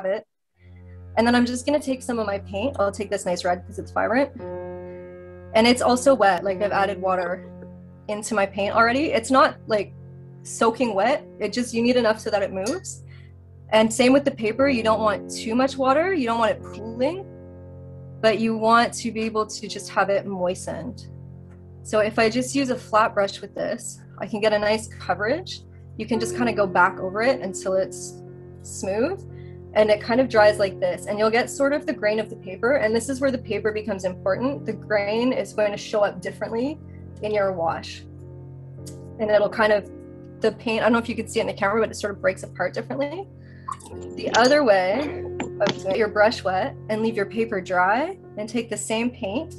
it. And then I'm just gonna take some of my paint. I'll take this nice red because it's vibrant. And it's also wet, like I've added water into my paint already. It's not like soaking wet, you need enough so that it moves. And same with the paper, you don't want too much water, you don't want it pooling, but you want to be able to just have it moistened. So if I just use a flat brush with this, I can get a nice coverage. You can just kind of go back over it until it's smooth, and it kind of dries like this, and you'll get sort of the grain of the paper, and this is where the paper becomes important. The grain is going to show up differently in your wash, and it'll kind of, the paint, I don't know if you can see it in the camera, but it sort of breaks apart differently. The other way of get your brush wet and leave your paper dry, and take the same paint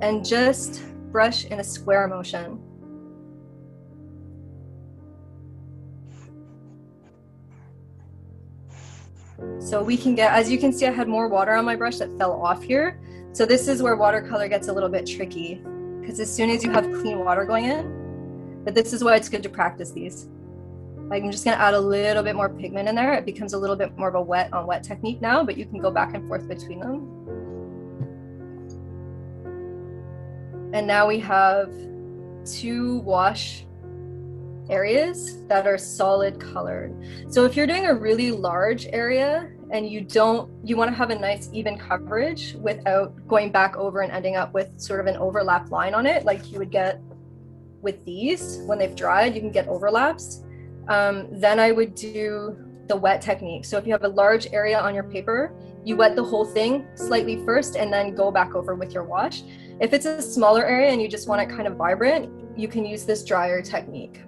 and just brush in a square motion. So we can get, as you can see, I had more water on my brush that fell off here. So this is where watercolor gets a little bit tricky, because as soon as you have clean water going in, but this is why it's good to practice these. I'm just gonna add a little bit more pigment in there. It becomes a little bit more of a wet on wet technique now, but you can go back and forth between them. And now we have two wash areas that are solid colored. So if you're doing a really large area and you want to have a nice even coverage without going back over and ending up with sort of an overlap line on it, like you would get with these, when they've dried, you can get overlaps. Then I would do the wet technique. So if you have a large area on your paper, you wet the whole thing slightly first and then go back over with your wash. If it's a smaller area and you just want it kind of vibrant, you can use this dryer technique.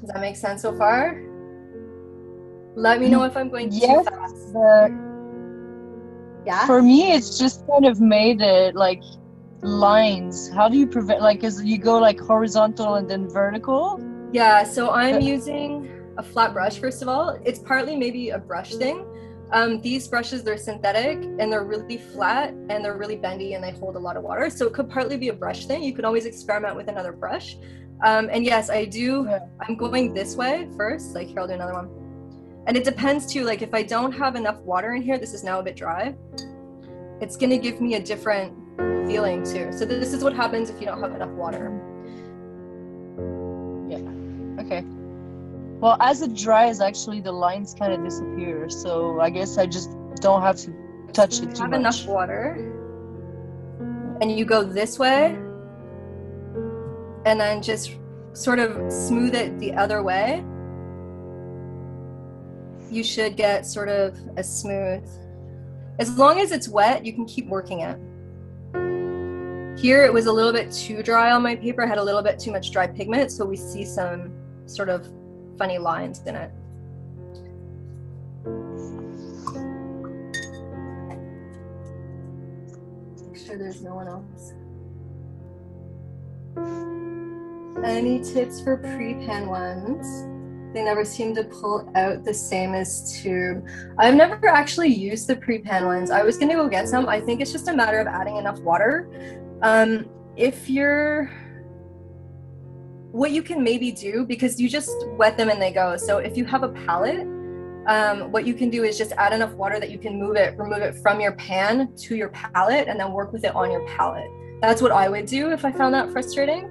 Does that make sense so far? Let me know if I'm going too fast. Yeah. For me, it's just kind of made it like lines. How do you prevent, like, is you go like horizontal and then vertical? Yeah, so I'm using a flat brush, first of all. It's partly maybe a brush thing. These brushes, they're synthetic and they're really flat and they're really bendy and they hold a lot of water. So it could partly be a brush thing. You could always experiment with another brush. And yes, I do, I'm going this way first, like here, I'll do another one. And it depends too, like if I don't have enough water in here, this is now a bit dry, it's gonna give me a different feeling too. So this is what happens if you don't have enough water. Yeah, okay. Well, as it dries, actually the lines kind of disappear. So I guess I just don't have to touch it too much. Have enough water. And you go this way. And then just sort of smooth it the other way. You should get sort of a smooth, as long as it's wet, you can keep working it. Here it was a little bit too dry on my paper. I had a little bit too much dry pigment, so we see some sort of funny lines in it. Make sure there's no one else. Any tips for pre-pan ones? They never seem to pull out the same as tube. I've never actually used the pre-pan ones. I was gonna go get some. I think it's just a matter of adding enough water. What you can maybe do, because you just wet them and they go. So if you have a palette, what you can do is just add enough water that you can remove it from your pan to your palette and then work with it on your palette. That's what I would do if I found that frustrating.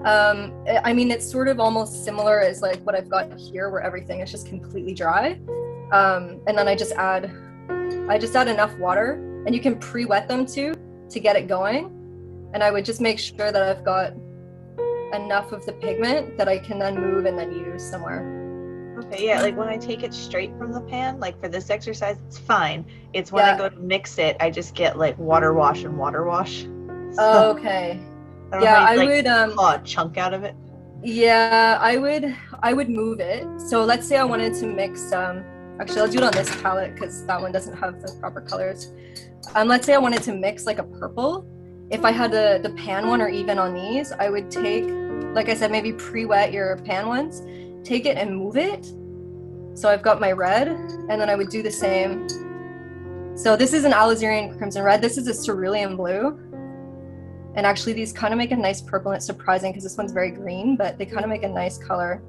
I mean, it's sort of almost similar as like what I've got here, where everything is just completely dry. And then I just add enough water, and you can pre-wet them too to get it going. And I would just make sure that I've got enough of the pigment that I can then move and then use somewhere. Okay, yeah, like when I take it straight from the pan, like for this exercise, it's fine. It's when I go to mix it, I just get like water wash and water wash. So, okay. I would claw a chunk out of it. Yeah, I would move it. So let's say I wanted to mix actually I'll do it on this palette because that one doesn't have the proper colors. Let's say I wanted to mix like a purple. If I had the pan one, or even on these, I would take, like I said, maybe pre-wet your pan ones, take it and move it. So I've got my red, and then I would do the same. So this is an Alizerian Crimson Red. This is a Cerulean Blue. And actually these kind of make a nice purple, and it's surprising because this one's very green, but they kind of make a nice color.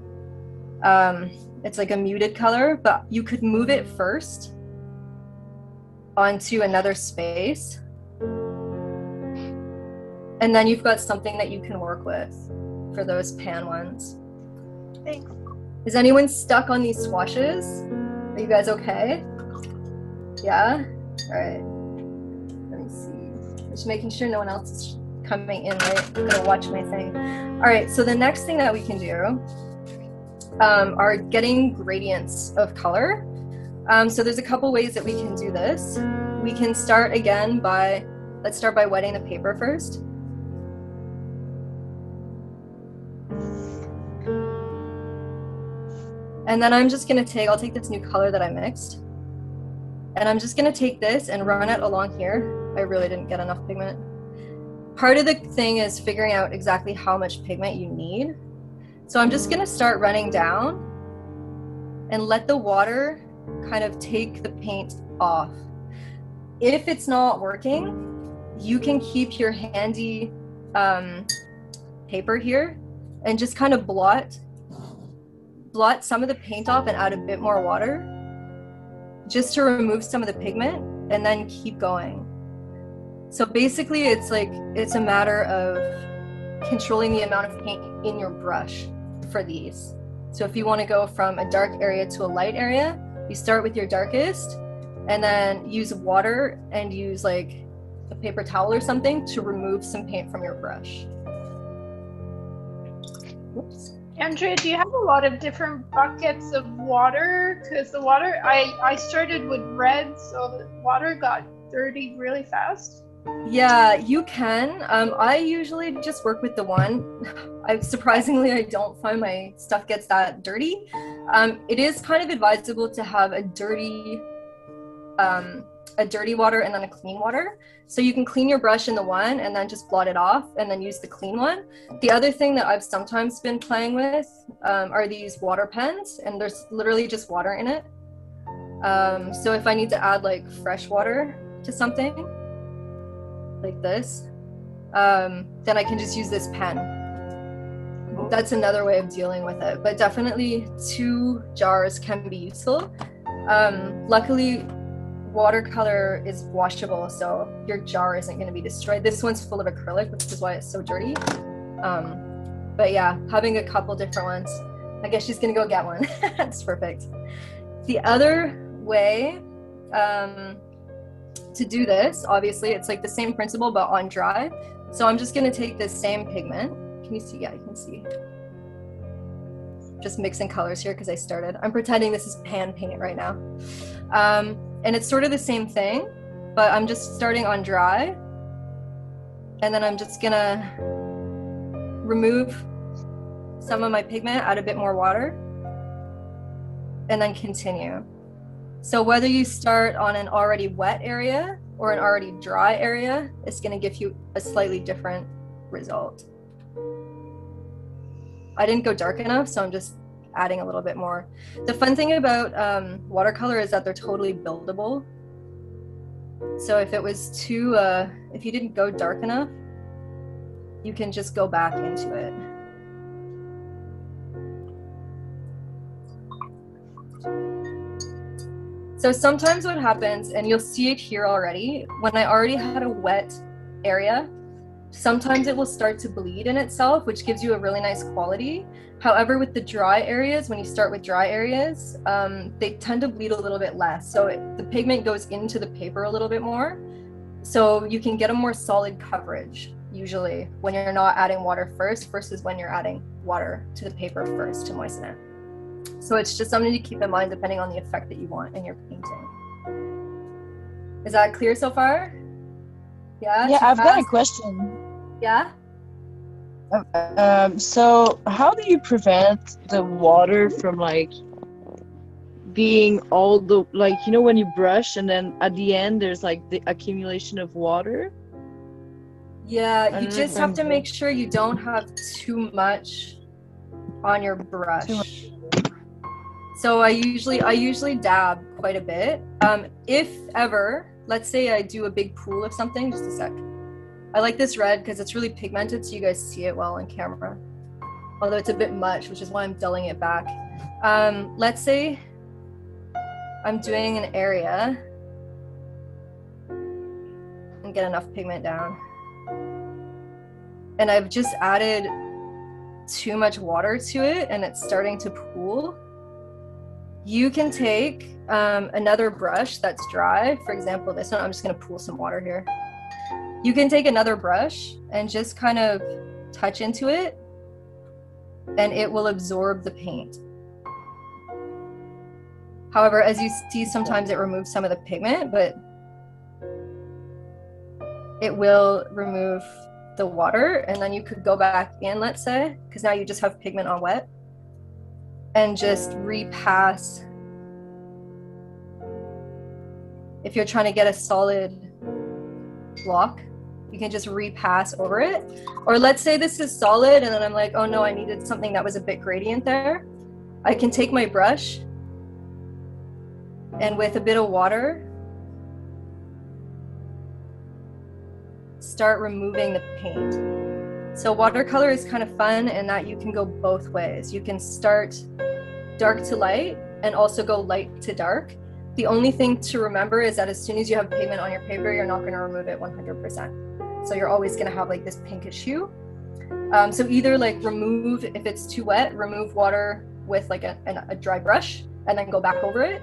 It's like a muted color, but you could move it first onto another space. And then you've got something that you can work with for those pan ones. Thanks. Is anyone stuck on these swatches? Are you guys okay? Yeah? All right. Let me see. Just making sure no one else is coming in, right? I'm gonna watch my thing. All right, so the next thing that we can do are getting gradients of color. So there's a couple ways that we can do this. We can start again by, let's start by wetting the paper first. And then I'm just gonna I'll take this new color that I mixed. And I'm just gonna take this and run it along here. I really didn't get enough pigment. Part of the thing is figuring out exactly how much pigment you need. So I'm just gonna start running down and let the water kind of take the paint off. If it's not working, you can keep your handy paper here and just kind of blot some of the paint off and add a bit more water just to remove some of the pigment and then keep going. So basically it's a matter of controlling the amount of paint in your brush for these. So if you want to go from a dark area to a light area, you start with your darkest and then use water and use like a paper towel or something to remove some paint from your brush. Whoops. Andrea, do you have a lot of different buckets of water? Because the water, I started with red, so the water got dirty really fast. Yeah, you can. I usually just work with the one. Surprisingly, I don't find my stuff gets that dirty. It is kind of advisable to have a dirty water and then a clean water. So you can clean your brush in the one and then just blot it off and then use the clean one. The other thing that I've sometimes been playing with are these water pens, and there's literally just water in it. So if I need to add like fresh water to something like this, then I can just use this pen. That's another way of dealing with it, but definitely 2 jars can be useful. Luckily, watercolor is washable, so your jar isn't going to be destroyed. This one's full of acrylic, which is why it's so dirty. But yeah, having a couple different ones. I guess she's going to go get one. That's perfect. The other way to do this, obviously, it's like the same principle, but on dry. So I'm just going to take this same pigment. Can you see? Yeah, you can see. Just mixing colors here because I started. I'm pretending this is pan paint right now. And it's sort of the same thing, but I'm just starting on dry. And then I'm just gonna remove some of my pigment, add a bit more water, and then continue. So whether you start on an already wet area or an already dry area, it's gonna give you a slightly different result. I didn't go dark enough, so I'm just adding a little bit more. The fun thing about watercolor is that they're totally buildable. So if it was too, if you didn't go dark enough, you can just go back into it. So sometimes what happens, and you'll see it here already, when I already had a wet area, sometimes it will start to bleed in itself, which gives you a really nice quality. However, with the dry areas, when you start with dry areas, they tend to bleed a little bit less. So the pigment goes into the paper a little bit more. So you can get a more solid coverage, usually, when you're not adding water first versus when you're adding water to the paper first to moisten it. So it's just something to keep in mind depending on the effect that you want in your painting. Is that clear so far? Yeah? Yeah, I've got a question. Yeah? So how do you prevent the water from like being all the, like, you know, when you brush and then at the end there's like the accumulation of water? Yeah, you just have to make sure you don't have too much on your brush. So I usually dab quite a bit. If ever, let's say I do a big pool of something, just a sec. I like this red because it's really pigmented so you guys see it well on camera. Although it's a bit much, which is why I'm dulling it back. Let's say I'm doing an area and get enough pigment down. And I've just added too much water to it and it's starting to pool. You can take another brush that's dry. For example, this one, I'm just gonna pool some water here. You can take another brush and just kind of touch into it and it will absorb the paint. However, as you see, sometimes it removes some of the pigment, but it will remove the water, and then you could go back in, let's say, because now you just have pigment on wet, and just repass. If you're trying to get a solid block, you can just repass over it. Or let's say this is solid, and then I'm like, oh no, I needed something that was a bit gradient there. I can take my brush, and with a bit of water, start removing the paint. So watercolor is kind of fun in that you can go both ways. You can start dark to light and also go light to dark. The only thing to remember is that as soon as you have pigment on your paper, you're not going to remove it 100%. So you're always going to have like this pinkish hue. So either like remove, if it's too wet, remove water with like a dry brush and then go back over it,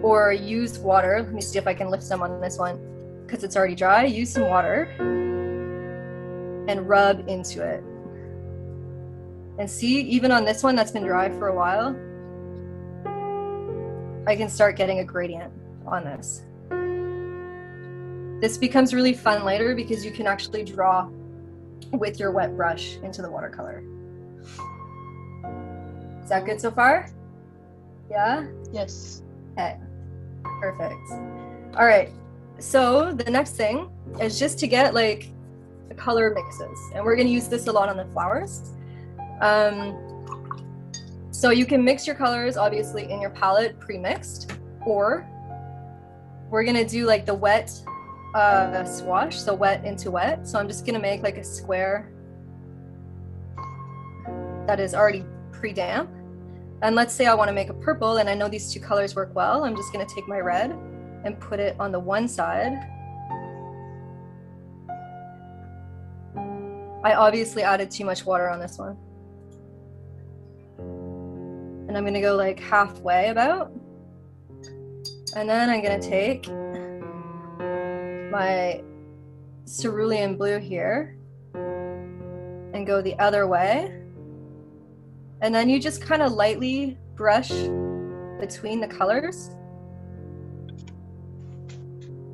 or use water. Let me see if I can lift some on this one because it's already dry. Use some water and rub into it. And see, even on this one that's been dry for a while, I can start getting a gradient on this. This becomes really fun later because you can actually draw with your wet brush into the watercolor. Is that good so far? Yeah? Yes. Okay, perfect. All right, so the next thing is just to get like the color mixes, and we're gonna use this a lot on the flowers. So you can mix your colors obviously in your palette pre-mixed, or we're gonna do like the wet swash, so wet into wet. So I'm just gonna make like a square that is already pre-damp. And let's say I want to make a purple and I know these two colors work well. I'm just going to take my red and put it on the one side. I obviously added too much water on this one. And I'm going to go like halfway about. And then I'm going to take my cerulean blue here and go the other way. And then you just kind of lightly brush between the colors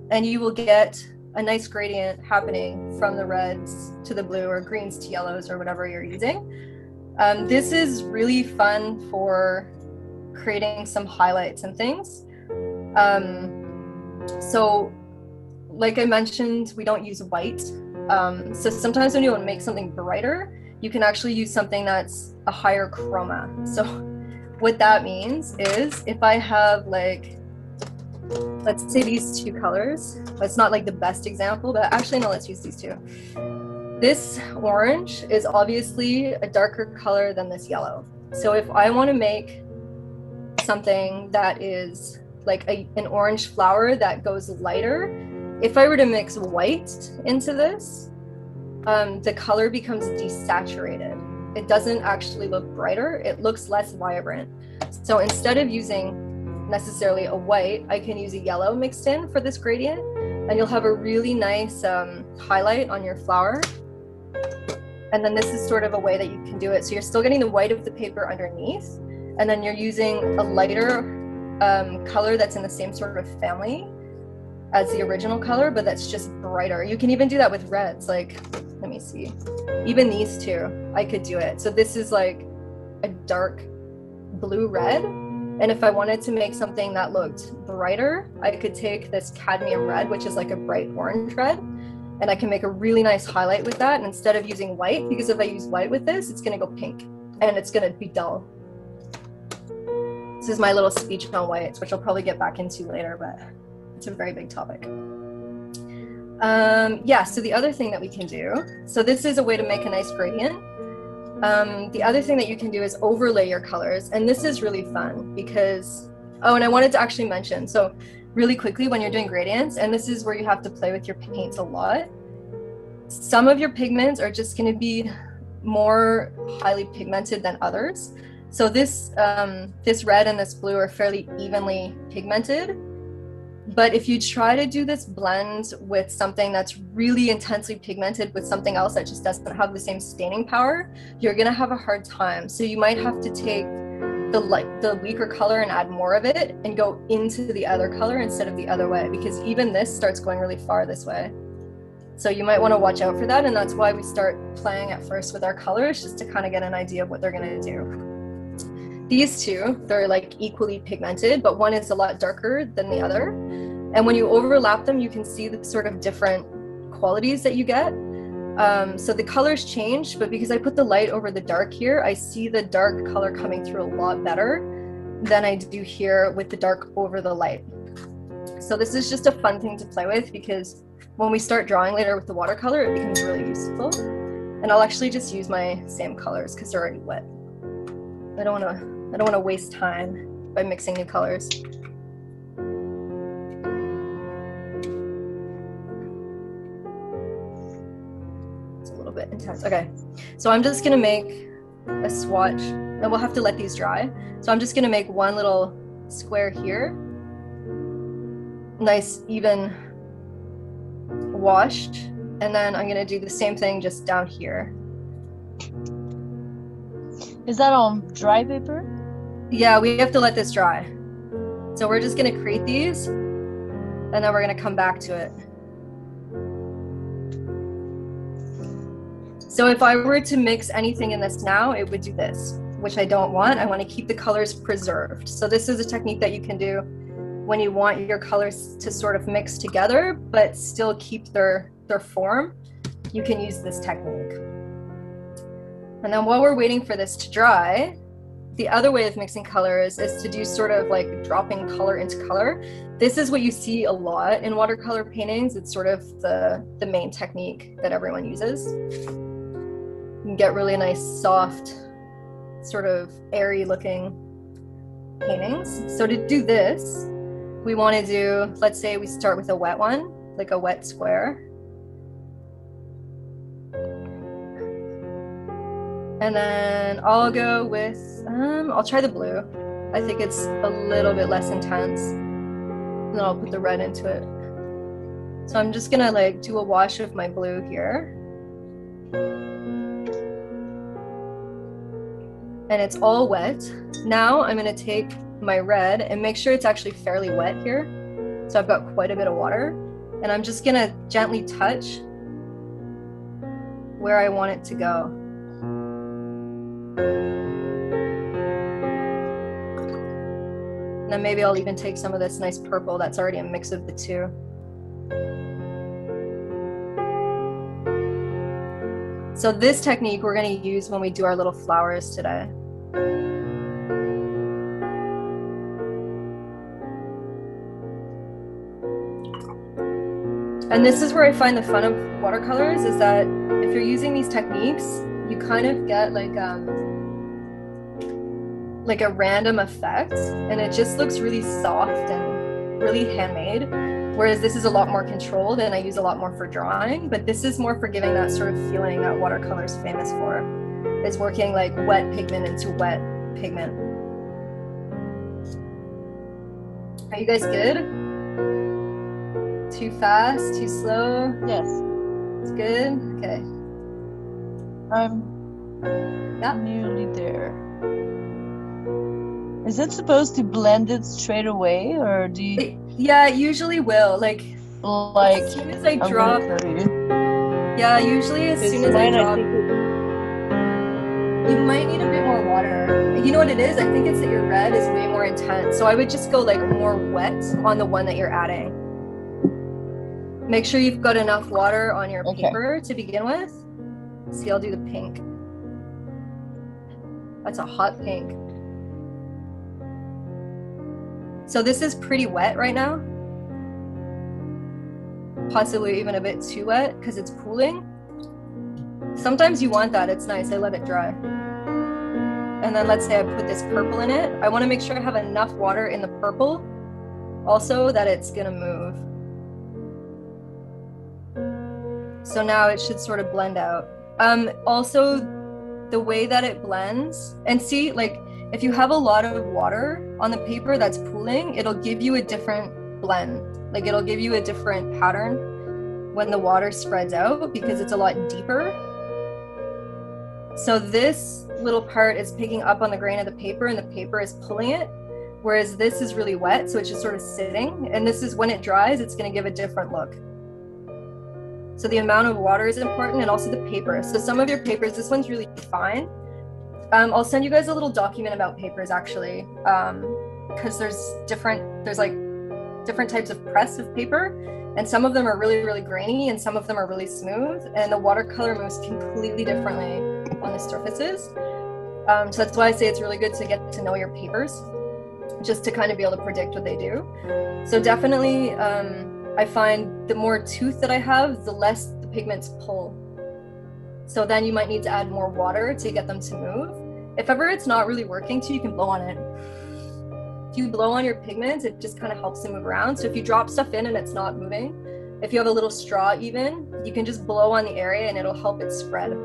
and you will get a nice gradient happening from the reds to the blue or greens to yellows or whatever you're using. This is really fun for creating some highlights and things. So like I mentioned, we don't use white. So sometimes when you want to make something brighter, you can actually use something that's a higher chroma. So what that means is if I have like, let's say these two colors, it's not like the best example, but actually no, let's use these two. This orange is obviously a darker color than this yellow. So if I want to make something that is like an orange flower that goes lighter, if I were to mix white into this, the color becomes desaturated. It doesn't actually look brighter, it looks less vibrant. So instead of using necessarily a white, I can use a yellow mixed in for this gradient, and you'll have a really nice highlight on your flower. And then this is sort of a way that you can do it. So you're still getting the white of the paper underneath, and then you're using a lighter color that's in the same sort of family as the original color, but that's just brighter. You can even do that with reds. Like, let me see, even these two, I could do it. So this is like a dark blue red. And if I wanted to make something that looked brighter, I could take this cadmium red, which is like a bright orange red, and I can make a really nice highlight with that. And instead of using white, because if I use white with this, it's gonna go pink and it's gonna be dull. This is my little speech on whites, which I'll probably get back into later, but it's a very big topic. Yeah, so the other thing that we can do, so this is a way to make a nice gradient. The other thing that you can do is overlay your colors. And this is really fun because, oh, and I wanted to actually mention, so really quickly when you're doing gradients, and this is where you have to play with your paints a lot, some of your pigments are just going to be more highly pigmented than others. So this red and this blue are fairly evenly pigmented. But if you try to do this blend with something that's really intensely pigmented with something else that just doesn't have the same staining power, you're gonna have a hard time. So you might have to take the weaker color and add more of it and go into the other color instead of the other way, because even this starts going really far this way. So you might want to watch out for that, and that's why we start playing at first with our colors, just to kind of get an idea of what they're gonna do. These two, they're like equally pigmented, but one is a lot darker than the other. And when you overlap them, you can see the sort of different qualities that you get. So the colors change, but because I put the light over the dark here, I see the dark color coming through a lot better than I do here with the dark over the light. So this is just a fun thing to play with, because when we start drawing later with the watercolor, it becomes really useful. And I'll actually just use my same colors because they're already wet. I don't want to waste time by mixing new colors. It's a little bit intense. Okay, so I'm just gonna make a swatch, and we'll have to let these dry. So I'm just gonna make one little square here, nice even washed, and then I'm gonna do the same thing just down here. Is that on dry paper? Yeah, we have to let this dry. So we're just gonna create these, and then we're gonna come back to it. So if I were to mix anything in this now, it would do this, which I don't want. I want to keep the colors preserved. So this is a technique that you can do when you want your colors to sort of mix together, but still keep their form. You can use this technique. And then while we're waiting for this to dry, the other way of mixing colors is to do sort of like dropping color into color. This is what you see a lot in watercolor paintings. It's sort of the main technique that everyone uses. You can get really nice, soft, sort of airy looking paintings. So to do this, we want to do, let's say we start with a wet one, like a wet square. And then I'll go with, I'll try the blue. I think it's a little bit less intense. And then I'll put the red into it. So I'm just gonna like do a wash of my blue here. And it's all wet. Now I'm gonna take my red and make sure it's actually fairly wet here. So I've got quite a bit of water. And I'm just gonna gently touch where I want it to go. And then maybe I'll even take some of this nice purple that's already a mix of the two. So this technique we're going to use when we do our little flowers today. And this is where I find the fun of watercolors, is that if you're using these techniques, you kind of get like a random effect, and it just looks really soft and really handmade. Whereas this is a lot more controlled, and I use a lot more for drawing, but this is more for giving that sort of feeling that watercolor is famous for, is working like wet pigment into wet pigment. Are you guys good? Too fast? Too slow? Yes. It's good? Okay. I'm nearly there. Is it supposed to blend it straight away, or do you? Yeah, it usually will. Like as soon as I drop. Yeah, usually as soon as I drop. You might need a bit more water. You know what it is? I think it's that your red is way more intense. So I would just go like more wet on the one that you're adding. Make sure you've got enough water on your paper to begin with. See, I'll do the pink. That's a hot pink. So this is pretty wet right now. Possibly even a bit too wet because it's pooling. Sometimes you want that, it's nice, I let it dry. And then let's say I put this purple in it. I wanna make sure I have enough water in the purple also that it's gonna move. So now it should sort of blend out. Also, the way that it blends, and see, like, if you have a lot of water on the paper that's pooling, it'll give you a different blend. Like, it'll give you a different pattern when the water spreads out because it's a lot deeper. So this little part is picking up on the grain of the paper and the paper is pulling it, whereas this is really wet, so it's just sort of sitting. And this is when it dries, it's gonna give a different look. So the amount of water is important, and also the paper. So some of your papers, this one's really fine. I'll send you guys a little document about papers actually, because there's like different types of press of paper, and some of them are really, really grainy and some of them are really smooth, and the watercolor moves completely differently on the surfaces. So that's why I say it's really good to get to know your papers, just to kind of be able to predict what they do. So definitely, I find the more tooth that I have, the less the pigments pull. So then you might need to add more water to get them to move. If ever it's not really working too, you can blow on it. If you blow on your pigments, it just kind of helps them move around. So if you drop stuff in and it's not moving, if you have a little straw even, you can just blow on the area and it'll help it spread.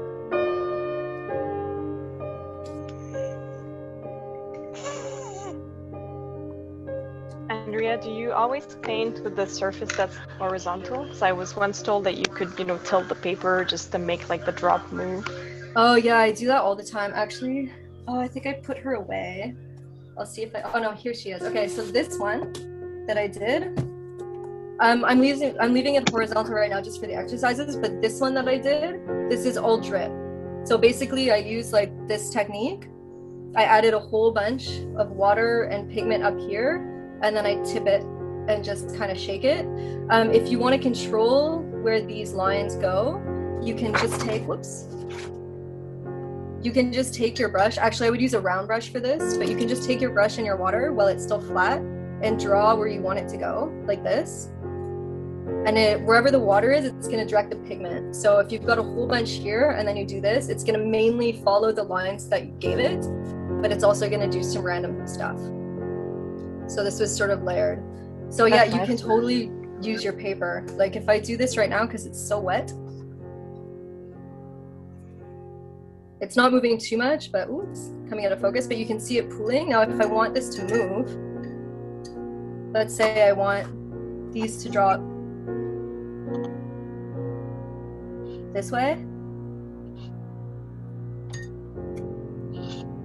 Andrea, do you always paint with the surface that's horizontal? Because I was once told that you could, you know, tilt the paper just to make like the drop move. Oh yeah, I do that all the time actually. Oh, I think I put her away. I'll see if oh no, here she is. Okay, so this one that I did, I'm leaving it horizontal right now just for the exercises, but this one that I did, this is all drip. So basically I use like this technique. I added a whole bunch of water and pigment up here, and then I tip it and just kind of shake it. If you want to control where these lines go, you can just take, you can just take your brush. Actually, I would use a round brush for this, but you can just take your brush in your water while it's still flat and draw where you want it to go, like this. And wherever the water is, it's gonna direct the pigment. So if you've got a whole bunch here and then you do this, it's gonna mainly follow the lines that you gave it, but it's also gonna do some random stuff. So this was sort of layered. So yeah, you can totally use your paper. Like if I do this right now, because it's so wet, it's not moving too much, but oops, coming out of focus, but you can see it pooling. Now, if I want this to move, let's say I want these to drop this way.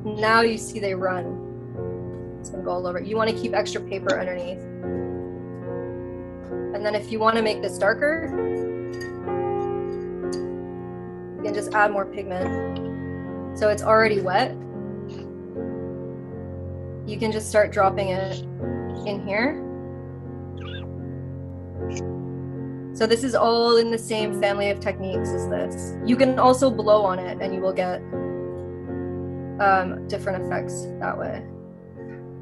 Now you see they run. It's gonna go all over. You wanna keep extra paper underneath. And then if you wanna make this darker, you can just add more pigment. So it's already wet. You can just start dropping it in here. So this is all in the same family of techniques as this. You can also blow on it and you will get different effects that way.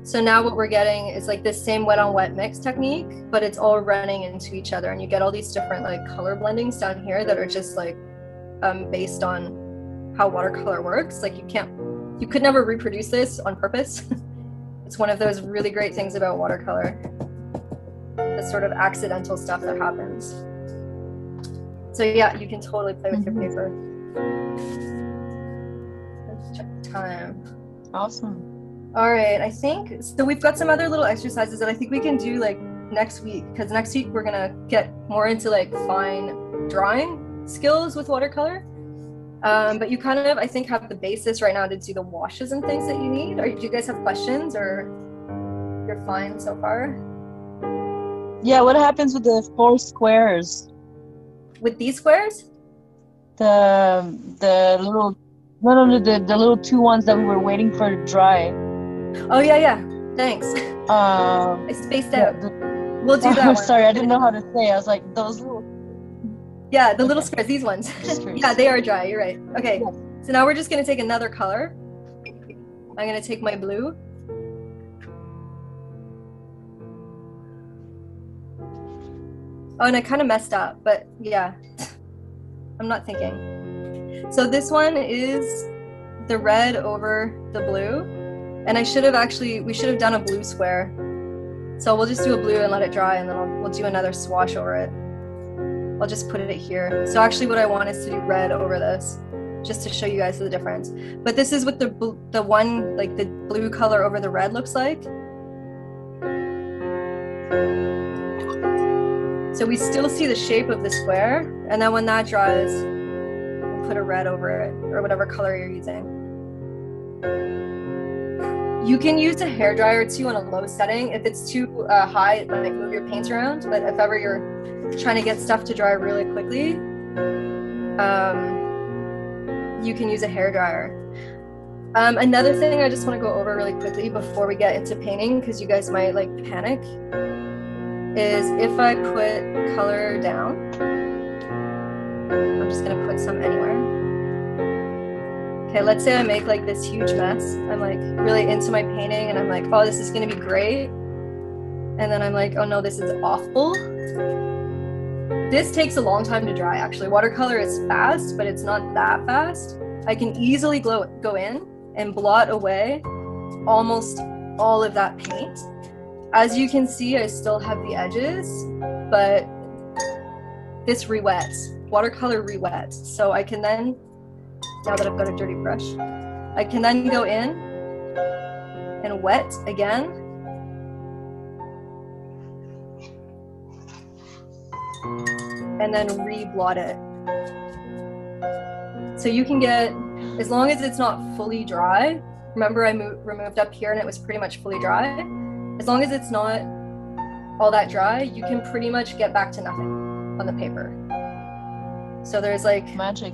So now what we're getting is like this same wet on wet mix technique, but it's all running into each other, and you get all these different like color blendings down here that are just like based on how watercolor works. Like you could never reproduce this on purpose. It's one of those really great things about watercolor, the sort of accidental stuff that happens. So yeah, you can totally play with your paper. Let's check the time. Awesome. All right, I think, so we've got some other little exercises that I think we can do like next week, because next week we're gonna get more into like fine drawing skills with watercolor. But you kind of, I think, have the basis right now to do the washes and things that you need. Do you guys have questions, or you're fine so far? Yeah, what happens with the 4 squares? With these squares? The little, no, the little 2 ones that we were waiting for to dry. Oh yeah, thanks. I spaced out. We'll do that one. Sorry, I didn't know how to say. I was like, those little. Yeah, the little squares, these ones. Yeah, they are dry, you're right. Okay, yeah. So now we're just gonna take another color. I'm gonna take my blue. Oh, and I kind of messed up, but yeah, I'm not thinking. So this one is the red over the blue. And we should have done a blue square. So we'll just do a blue and let it dry, and then we'll do another swatch over it. I'll just put it here. So actually what I want is to do red over this, just to show you guys the difference. But this is what the one, like the blue color over the red looks like. So we still see the shape of the square, and then when that dries, we'll put a red over it, or whatever color you're using. You can use a hairdryer too on a low setting. If it's too high, like move your paints around. But if ever you're trying to get stuff to dry really quickly, you can use a hairdryer. Another thing I just want to go over really quickly before we get into painting, because you guys might like panic, is if I put color down, I'm just gonna put some anywhere. Okay, let's say I make like this huge mess. I'm like really into my painting and I'm like, oh, this is gonna be great. And then I'm like, oh no, this is awful. This takes a long time to dry actually. Watercolor is fast, but it's not that fast. I can easily go in and blot away almost all of that paint. As you can see, I still have the edges, but this re-wets. Watercolor re-wets. So I can then, now that I've got a dirty brush, I can then go in and wet again. And then re-blot it. So you can get, as long as it's not fully dry, remember I removed up here and it was pretty much fully dry. As long as it's not all that dry, you can pretty much get back to nothing on the paper. So there's like magic.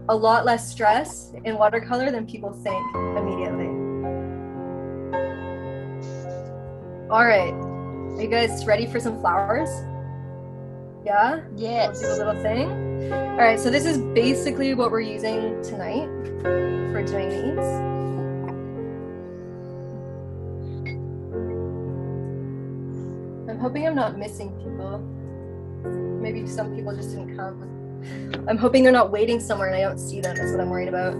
A lot less stress in watercolor than people think immediately. All right, are you guys ready for some flowers? Yeah? Yes. We'll do a little thing. All right, so this is basically what we're using tonight for doing these. I'm hoping I'm not missing people. Maybe some people just didn't come. I'm hoping they're not waiting somewhere and I don't see them. That's what I'm worried about.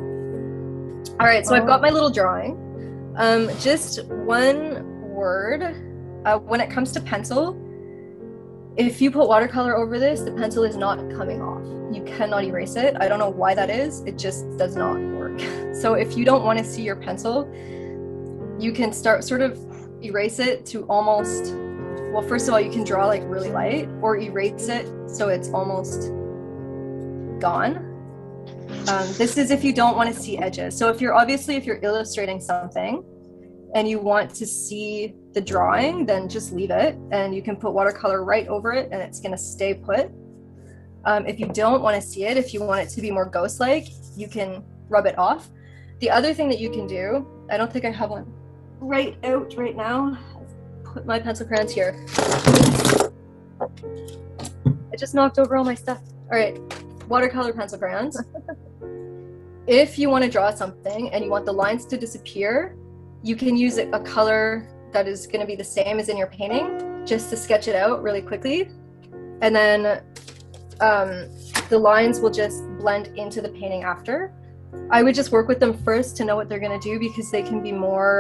All right, so I've got my little drawing. Just one word. When it comes to pencil, if you put watercolor over this, the pencil is not coming off. You cannot erase it. I don't know why that is. It just does not work. So if you don't want to see your pencil, you can start sort of erase it to almost, well, first of all, you can draw like really light or erase it so it's almost gone. This is if you don't want to see edges. So if you're illustrating something and you want to see the drawing, then just leave it and you can put watercolor right over it and it's going to stay put. If you don't want to see it, if you want it to be more ghost-like, you can rub it off. The other thing that you can do, I don't think I have one right out right now. Put my pencil crayons here. I just knocked over all my stuff. All right, watercolor pencil crayons. If you want to draw something and you want the lines to disappear, you can use a color that is going to be the same as in your painting, just to sketch it out really quickly. And then the lines will just blend into the painting after. I would just work with them first to know what they're going to do because they can be more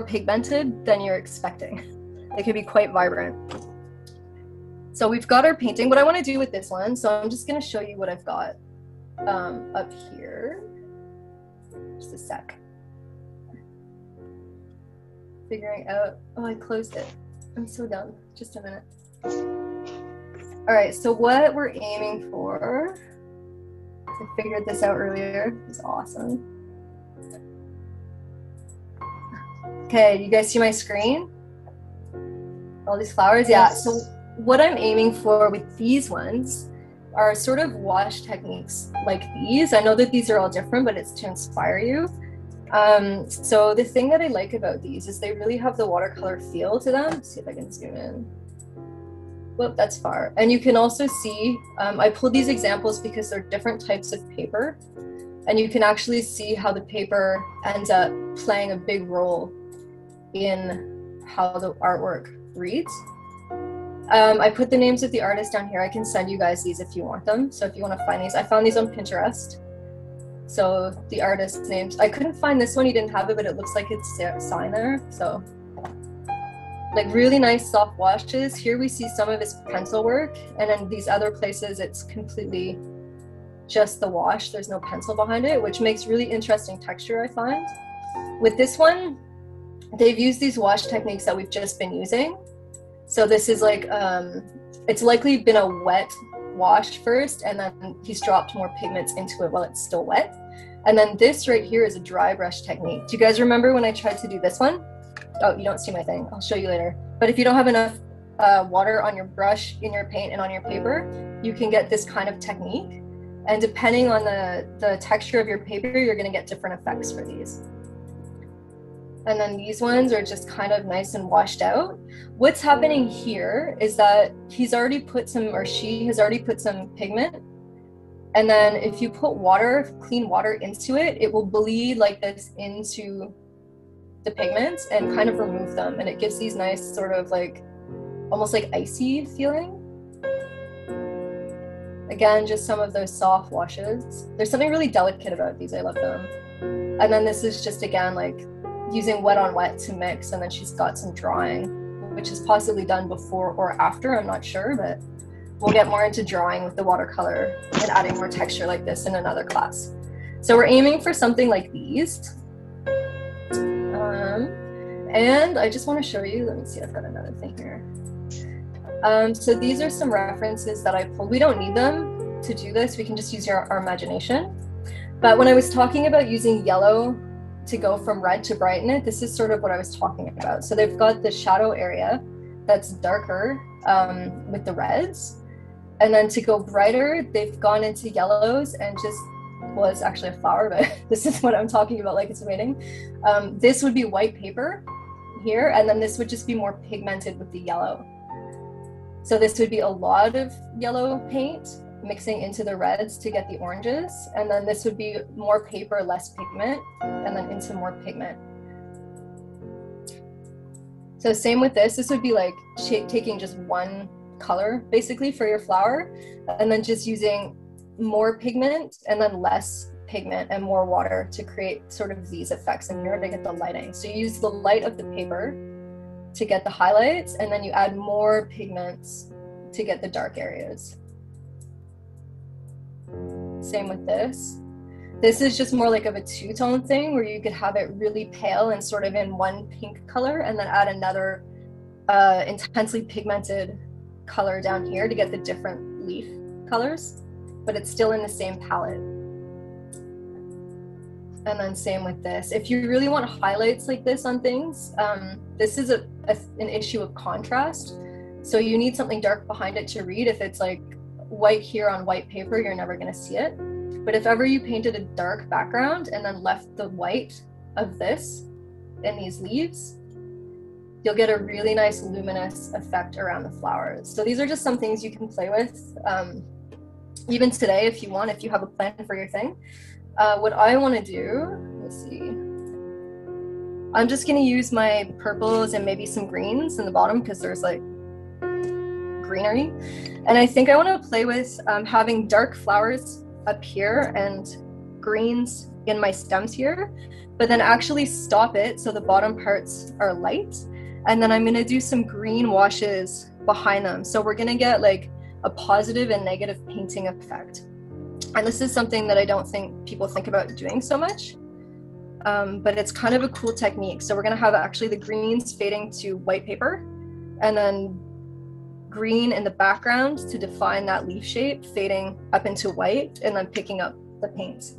pigmented than you're expecting. They can be quite vibrant. So we've got our painting. What I want to do with this one, so I'm just going to show you what I've got up here. Just a sec. Figuring out, oh, I closed it. I'm so dumb. Just a minute. All right, so what we're aiming for, I figured this out earlier. It's awesome. Okay, you guys see my screen? All these flowers? Yeah, so what I'm aiming for with these ones are sort of wash techniques like these. I know that these are all different, but it's to inspire you. So the thing that I like about these is they really have the watercolor feel to them. Let's see if I can zoom in. Whoop, that's far. And you can also see, I pulled these examples because they're different types of paper. And you can actually see how the paper ends up playing a big role in how the artwork reads. I put the names of the artists down here. I can send you guys these if you want them. So if you want to find these, I found these on Pinterest. So the artist's names, I couldn't find this one, he didn't have it, but it looks like it's a sign there. So like really nice soft washes. Here we see some of his pencil work, and then these other places it's completely just the wash. There's no pencil behind it, which makes really interesting texture, I find. With this one, they've used these wash techniques that we've just been using. So this is like, it's likely been a wet wash first, and then he's dropped more pigments into it while it's still wet. And then this right here is a dry brush technique. Do you guys remember when I tried to do this one? Oh, you don't see my thing. I'll show you later. But if you don't have enough water on your brush, in your paint, and on your paper, you can get this kind of technique. And depending on the texture of your paper, you're gonna get different effects for these. And then these ones are just kind of nice and washed out. What's happening here is that he's already put some, or she has already put some pigment. And then if you put water, clean water into it, it will bleed like this into the pigments and kind of remove them. And it gives these nice sort of like, almost like icy feeling. Again, just some of those soft washes. There's something really delicate about these, I love them. And then this is just, again, like using wet on wet to mix, and then she's got some drawing, which is possibly done before or after, I'm not sure, but we'll get more into drawing with the watercolor and adding more texture like this in another class. So we're aiming for something like these. And I just want to show you, let me see, I've got another thing here. So these are some references that I pulled. We don't need them to do this, we can just use our imagination. But when I was talking about using yellow to go from red to brighten it, this is sort of what I was talking about. So they've got the shadow area that's darker with the reds. And then to go brighter, they've gone into yellows and just, well, it's actually a flower, but this is what I'm talking about, like it's raining. This would be white paper here, and then this would just be more pigmented with the yellow. So this would be a lot of yellow paint mixing into the reds to get the oranges, and then this would be more paper, less pigment, and then into more pigment. So same with this would be like taking just one color basically for your flower, and then just using more pigment and then less pigment and more water to create sort of these effects in here to get the lighting. So you use the light of the paper to get the highlights, and then you add more pigments to get the dark areas. Same with this. This is just more like of a two-tone thing where you could have it really pale and sort of in one pink color, and then add another intensely pigmented color down here to get the different leaf colors, but it's still in the same palette. And then same with this. If you really want highlights like this on things, this is an issue of contrast. So you need something dark behind it to read. If it's like white here on white paper, you're never gonna see it. But if ever you painted a dark background and then left the white of this in these leaves, you'll get a really nice luminous effect around the flowers. So these are just some things you can play with. Even today, if you want, if you have a plan for your thing. What I want to do, let's see. I'm just going to use my purples and maybe some greens in the bottom because there's like greenery. And I think I want to play with having dark flowers up here and greens in my stems here, but then actually stop it so the bottom parts are light. And then I'm going to do some green washes behind them. So we're going to get like a positive and negative painting effect. And this is something that I don't think people think about doing so much, but it's kind of a cool technique. So we're going to have actually the greens fading to white paper, and then green in the background to define that leaf shape, fading up into white, and then picking up the paint.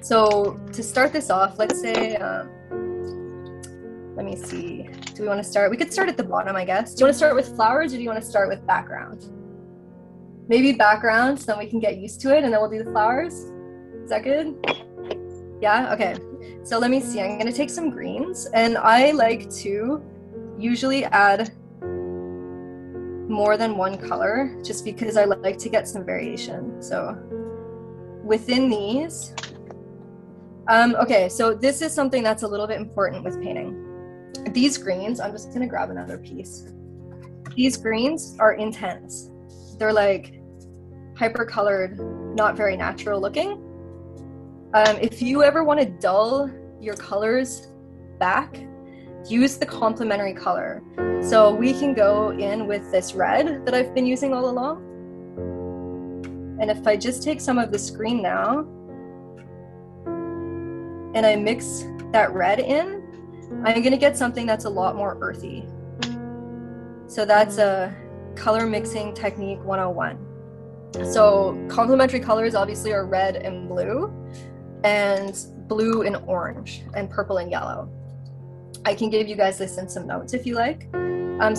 So to start this off, let's say, let me see, do we want to start? We could start at the bottom, I guess. Do you want to start with flowers, or do you want to start with background? Maybe background, so then we can get used to it, and then we'll do the flowers. Is that good? Yeah, okay. So let me see, I'm gonna take some greens, and I like to usually add more than one color, just because I like to get some variation. So within these, okay, so this is something that's a little bit important with painting. These greens, I'm just gonna grab another piece. These greens are intense. They're like hyper-colored, not very natural looking. If you ever want to dull your colors back, use the complementary color. So we can go in with this red that I've been using all along. And if I just take some of this green now, and I mix that red in, I'm gonna get something that's a lot more earthy. So that's a color mixing technique 101. So complementary colors obviously are red and blue and orange, and purple and yellow. I can give you guys this in some notes if you like.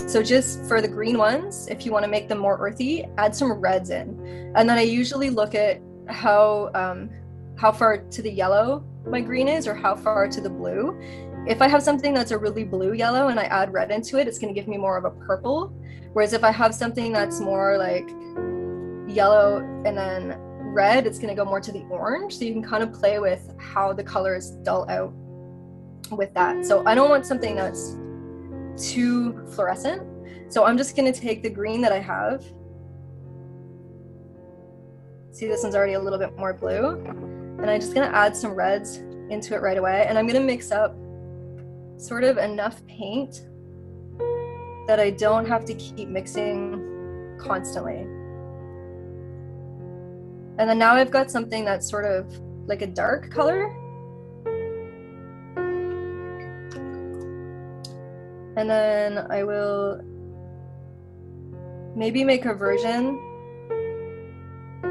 So just for the green ones, if you want to make them more earthy, add some reds in. And then I usually look at how far to the yellow my green is, or how far to the blue. If I have something that's a really blue yellow and I add red into it, it's going to give me more of a purple. Whereas if I have something that's more like yellow and then red, it's going to go more to the orange. So you can kind of play with how the colors dull out with that. So I don't want something that's too fluorescent. So I'm just going to take the green that I have. See, this one's already a little bit more blue. And I'm just going to add some reds into it right away. And I'm going to mix up sort of enough paint that I don't have to keep mixing constantly. And then now I've got something that's sort of like a dark color. And then I will maybe make a version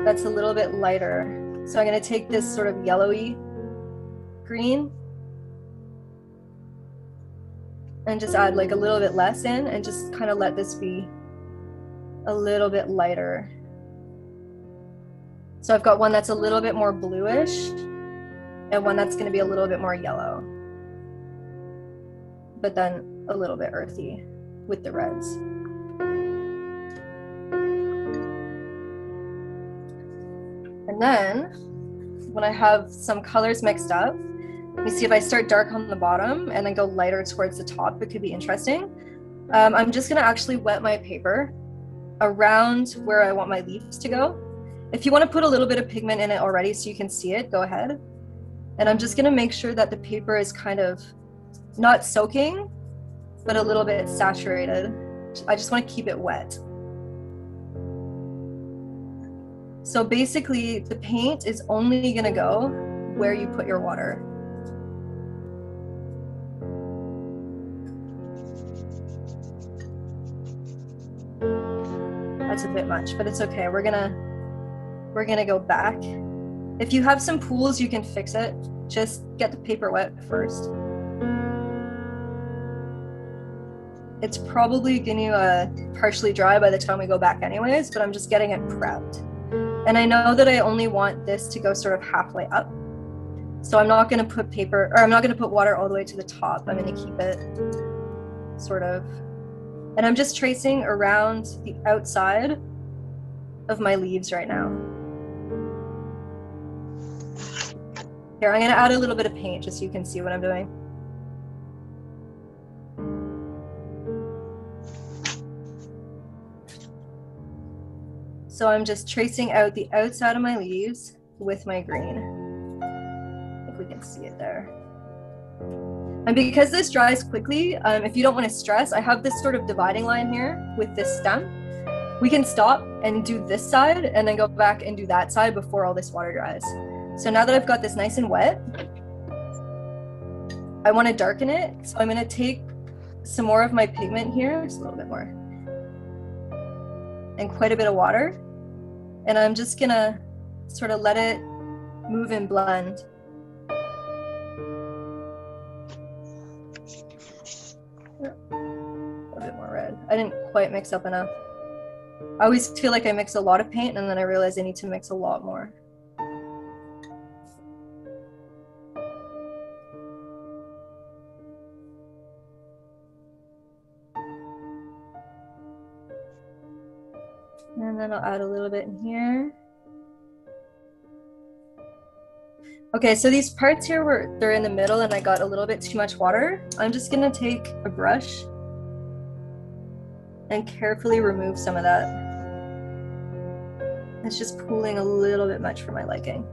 that's a little bit lighter. So I'm going to take this sort of yellowy green and just add like a little bit less in, and just kind of let this be a little bit lighter. So I've got one that's a little bit more bluish and one that's going to be a little bit more yellow, but then a little bit earthy with the reds. And then when I have some colors mixed up, let me see, if I start dark on the bottom and then go lighter towards the top, it could be interesting. I'm just going to actually wet my paper around where I want my leaves to go. If you want to put a little bit of pigment in it already so you can see it, go ahead. And I'm just going to make sure that the paper is kind of not soaking, but a little bit saturated. I just want to keep it wet. So basically, the paint is only going to go where you put your water. That's a bit much, but it's okay. We're gonna go back. If you have some pools, you can fix it. Just get the paper wet first. It's probably gonna partially dry by the time we go back anyways, but I'm just getting it prepped. And I know that I only want this to go sort of halfway up. So I'm not gonna put paper, or I'm not gonna put water all the way to the top. I'm gonna keep it sort of, and I'm just tracing around the outside of my leaves right now. Here, I'm gonna add a little bit of paint just so you can see what I'm doing. So I'm just tracing out the outside of my leaves with my green. I think we can see it there. And because this dries quickly, if you don't want to stress, I have this sort of dividing line here with this stem. We can stop and do this side and then go back and do that side before all this water dries. So now that I've got this nice and wet, I want to darken it. So I'm going to take some more of my pigment here, just a little bit more, and quite a bit of water. And I'm just going to sort of let it move and blend. A bit more red. I didn't quite mix up enough. I always feel like I mix a lot of paint and then I realize I need to mix a lot more. And then I'll add a little bit in here. Okay, so these parts here where they're in the middle and I got a little bit too much water, I'm just gonna take a brush and carefully remove some of that. It's just pooling a little bit much for my liking.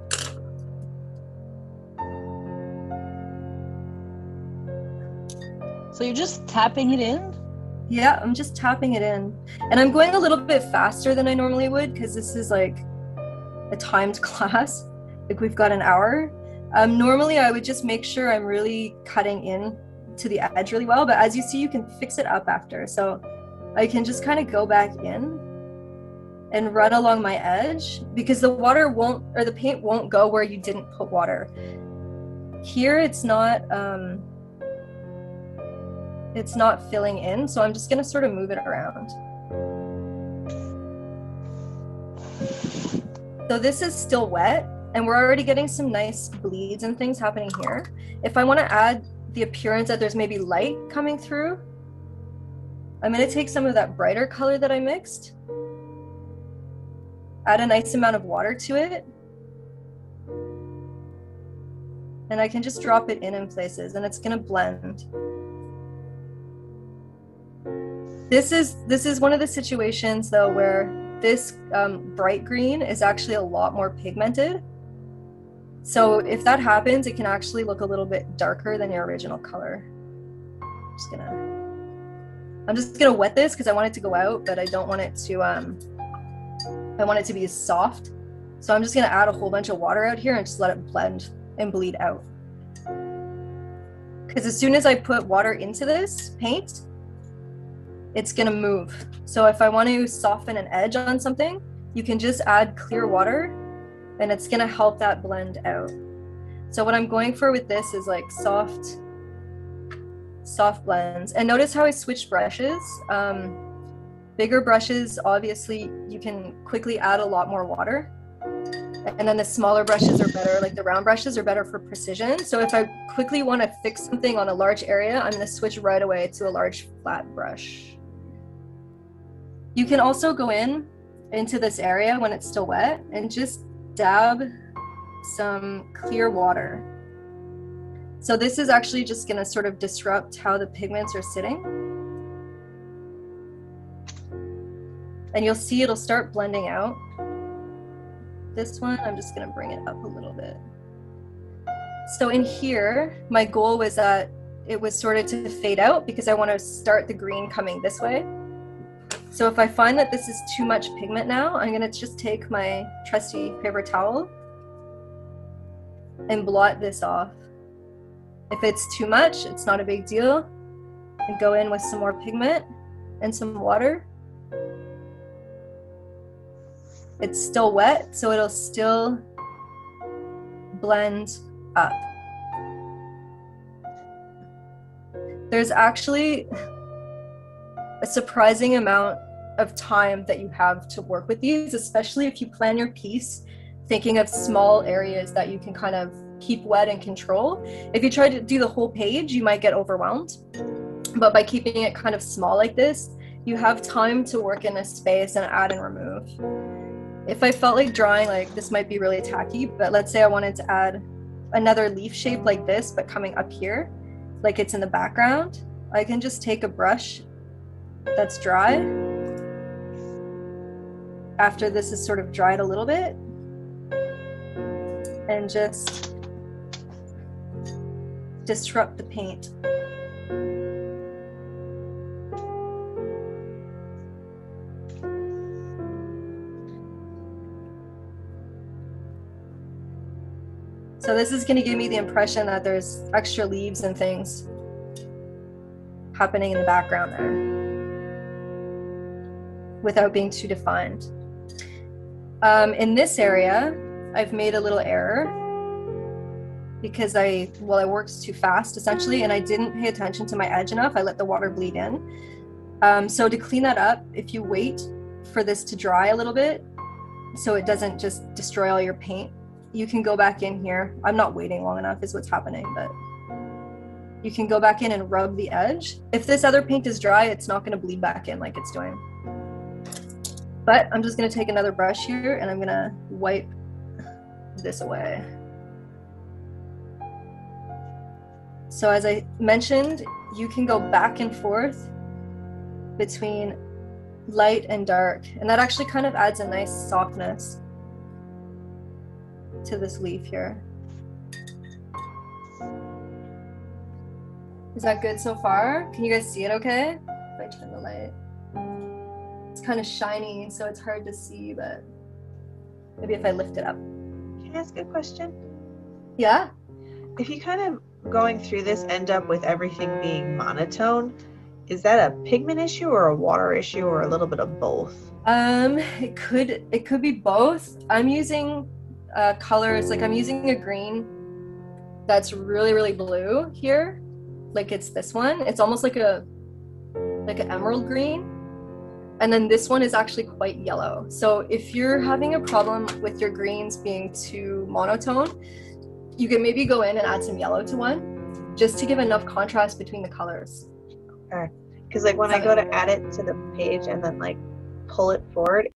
So you're just tapping it in? Yeah, I'm just tapping it in. And I'm going a little bit faster than I normally would because this is like a timed class. Like we've got an hour. Normally I would just make sure I'm really cutting in to the edge really well, but as you see, you can fix it up after. So I can just kind of go back in and run along my edge because the water won't, or the paint won't go where you didn't put water. Here it's not filling in, so I'm just gonna sort of move it around. So this is still wet, and we're already getting some nice bleeds and things happening here. If I want to add the appearance that there's maybe light coming through, I'm going to take some of that brighter color that I mixed, add a nice amount of water to it, and I can just drop it in places, and it's going to blend. This is one of the situations though where this bright green is actually a lot more pigmented. So if that happens, it can actually look a little bit darker than your original color. I'm just gonna wet this because I want it to go out, but I don't want it to, I want it to be soft. So I'm just gonna add a whole bunch of water out here and just let it blend and bleed out. Because as soon as I put water into this paint, it's gonna move. So if I want to soften an edge on something, you can just add clear water and it's gonna help that blend out. So what I'm going for with this is like soft blends. And notice how I switched brushes. Bigger brushes, obviously you can quickly add a lot more water. And then the smaller brushes are better, like the round brushes are better for precision. So if I quickly want to fix something on a large area, I'm gonna switch right away to a large flat brush. You can also go into this area when it's still wet and just dab some clear water. So this is actually just going to sort of disrupt how the pigments are sitting. And you'll see it'll start blending out. This one, I'm just going to bring it up a little bit. So in here, my goal was that it was sort of to fade out because I want to start the green coming this way. So if I find that this is too much pigment now, I'm gonna just take my trusty paper towel and blot this off. If it's too much, it's not a big deal. And go in with some more pigment and some water. It's still wet, so it'll still blend up. There's actually a surprising amount of time that you have to work with these, especially if you plan your piece thinking of small areas that you can kind of keep wet and control. If you try to do the whole page, you might get overwhelmed. But by keeping it kind of small like this, you have time to work in a space and add and remove. If I felt like drawing, like this might be really tacky, but let's say I wanted to add another leaf shape like this, but coming up here, like it's in the background, I can just take a brush that's dry after this is sort of dried a little bit and just disrupt the paint. So this is going to give me the impression that there's extra leaves and things happening in the background there, without being too defined. In this area, I've made a little error because I worked too fast essentially, and I didn't pay attention to my edge enough. I let the water bleed in. So to clean that up, if you wait for this to dry a little bit, so it doesn't just destroy all your paint, you can go back in here. I'm not waiting long enough is what's happening, but you can go back in and rub the edge. If this other paint is dry, it's not gonna bleed back in like it's doing. But I'm just gonna take another brush here and I'm gonna wipe this away. So as I mentioned, you can go back and forth between light and dark, and that actually kind of adds a nice softness to this leaf here. Is that good so far? Can you guys see it okay? If I turn the light. It's kind of shiny, so it's hard to see, but maybe if I lift it up. Can I ask a question? Yeah? If you kind of going through this end up with everything being monotone, is that a pigment issue or a water issue or a little bit of both? It could be both. I'm using colors, like I'm using a green that's really, really blue here. Like it's this one. It's almost like an emerald green. And then this one is actually quite yellow. So if you're having a problem with your greens being too monotone, you can maybe go in and add some yellow to one, just to give enough contrast between the colors. Okay. Because like when I go to add it to the page and then like pull it forward,